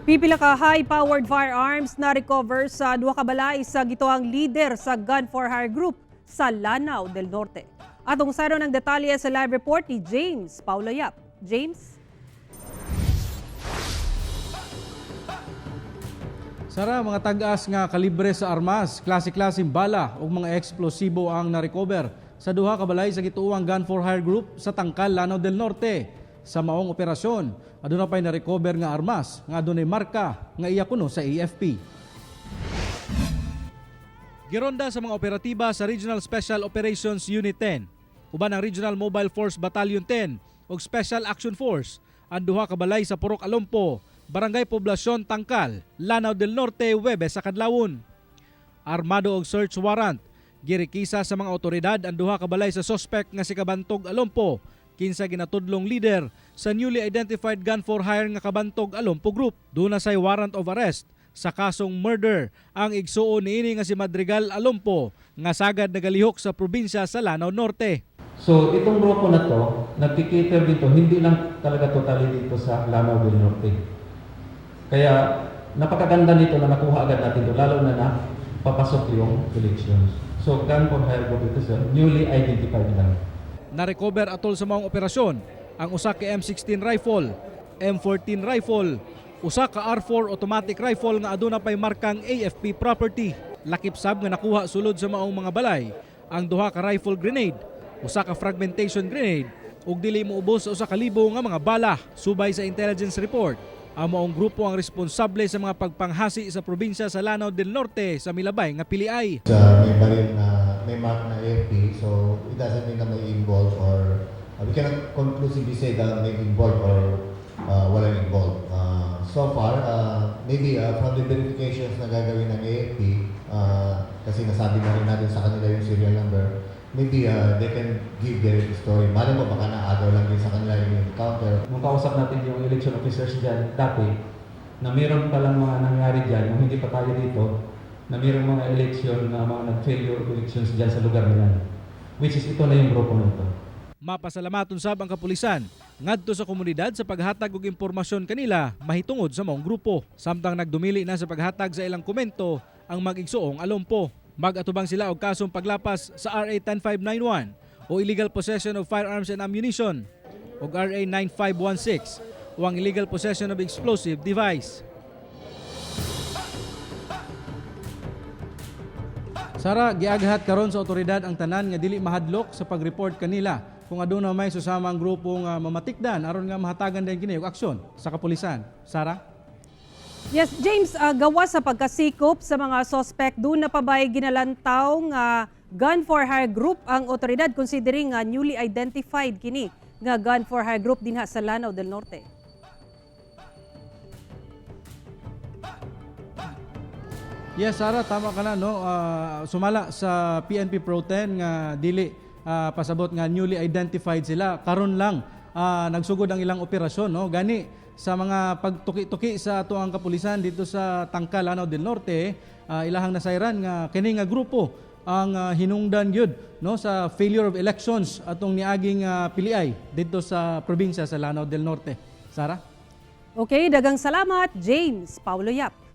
Pipila ka high-powered firearms na recover sa duha ka balay sa gituang leader sa Gun for Hire Group sa Lanao del Norte. Atong sayro ng detalye sa live report ni James Paulo Yap. James? Sara, mga tag-as nga kalibre sa armas, klase-klaseng bala o mga eksplosibo ang na-recover sa duha ka balay sa gituang Gun for Hire Group sa Tangkal, Lanao del Norte. Sa maong operasyon, aduna pay na-recover nga armas nga adunay marka nga iya kuno sa AFP. Gironda sa mga operatiba sa Regional Special Operations Unit 10, uban ang Regional Mobile Force Battalion 10 ug Special Action Force ang duha ka balay sa Purok Alompo, Barangay Poblasyon Tangkal, Lanao del Norte, Huwebes sa kadlawon. Armado og search warrant, girikisa sa mga otoridad ang duha ka balay sa suspect nga si Kabantog Alompo, kinsa ginatudlong leader sa newly identified Gun for Hire nga Kabantog Alompo Group. Doon na say warrant of arrest sa kasong murder ang igsuon niini nga si Madrigal Alompo nga sagad nagalihok sa probinsya sa Lanao Norte. So itong grupo na to, nagkikater dito, hindi lang talaga totally dito sa Lanao del Norte. Kaya napakaganda nito na nakuha agad natin ito, lalo na papasok yung elections. So Gun for Hire Group ito sir, newly identified lang. Na-recover atol sa maong operasyon ang usa ka M16 rifle, M14 rifle, usa ka R4 automatic rifle nga aduna pay markang AFP property. Lakip sab nga nakuha sulod sa maong mga balay ang duha ka rifle grenade, usa ka fragmentation grenade ug dili moubos sa usa ka libo nga mga bala. Subay sa intelligence report, ang maong grupo ang responsable sa mga pagpanghasi sa probinsya sa Lanao del Norte sa milabay nga piliay. May baril na may mark na AFP, so it doesn't mean na may involved or we cannot conclusively say that may involved or walang involved. So far, maybe from the verifications na gagawin ng AFP, kasi nasabi na rin natin sa kanila yung serial number, maybe they can give their story. Mali mo, baka naagaw lang din sa kanila yung encounter. Nung kausap natin yung election officers dyan dati, na mayroon palang mga nangyari dyan, nung hindi pa tayo dito, na mayroong mga election na mga nag-failure elections dyan sa lugar nila. Which is ito na yung grupo na ito. Mapasalamaton sab ang kapulisan ngadto sa komunidad sa paghatag og impormasyon kanila mahitungod sa maong grupo. Samtang nagdumili na sa paghatag sa ilang komento ang mag-igsuong Alompo. Mag-atubang sila og kasong paglapas sa RA 10591 o illegal possession of firearms and ammunition ug RA 9516 o ang illegal possession of explosive device. Sara, giaghat karon sa otoridad ang tanan nga dili mahadlok sa pag-report kanila kung aduna may susamang grupo nga mamatikdan aron nga mahatagan din kini og aksyon sa kapulisan. Sara? Yes, James, gawas sa pagkasikop sa mga suspect, doon na pa ba'y ginalantaw nga Gun for Hire Group ang otoridad considering nga newly identified kini nga Gun for Hire Group dinha sa Lanao del Norte? Yes, Sara, tama ka na, no? Sumala sa PNP Pro 10 nga dili pasabot nga newly identified sila. Karon lang nagsugod ang ilang operasyon, no? Gani sa mga pagtuki-tuki sa ato ang kapulisan dito sa Tangkal, Lanao del Norte, ilahang nasayran nga kini nga grupo ang hinungdan gyud, no, sa failure of elections atong niaging piliay dito sa probinsya sa Lanao del Norte. Sara? Okay, dagang salamat, James Paulo Yap.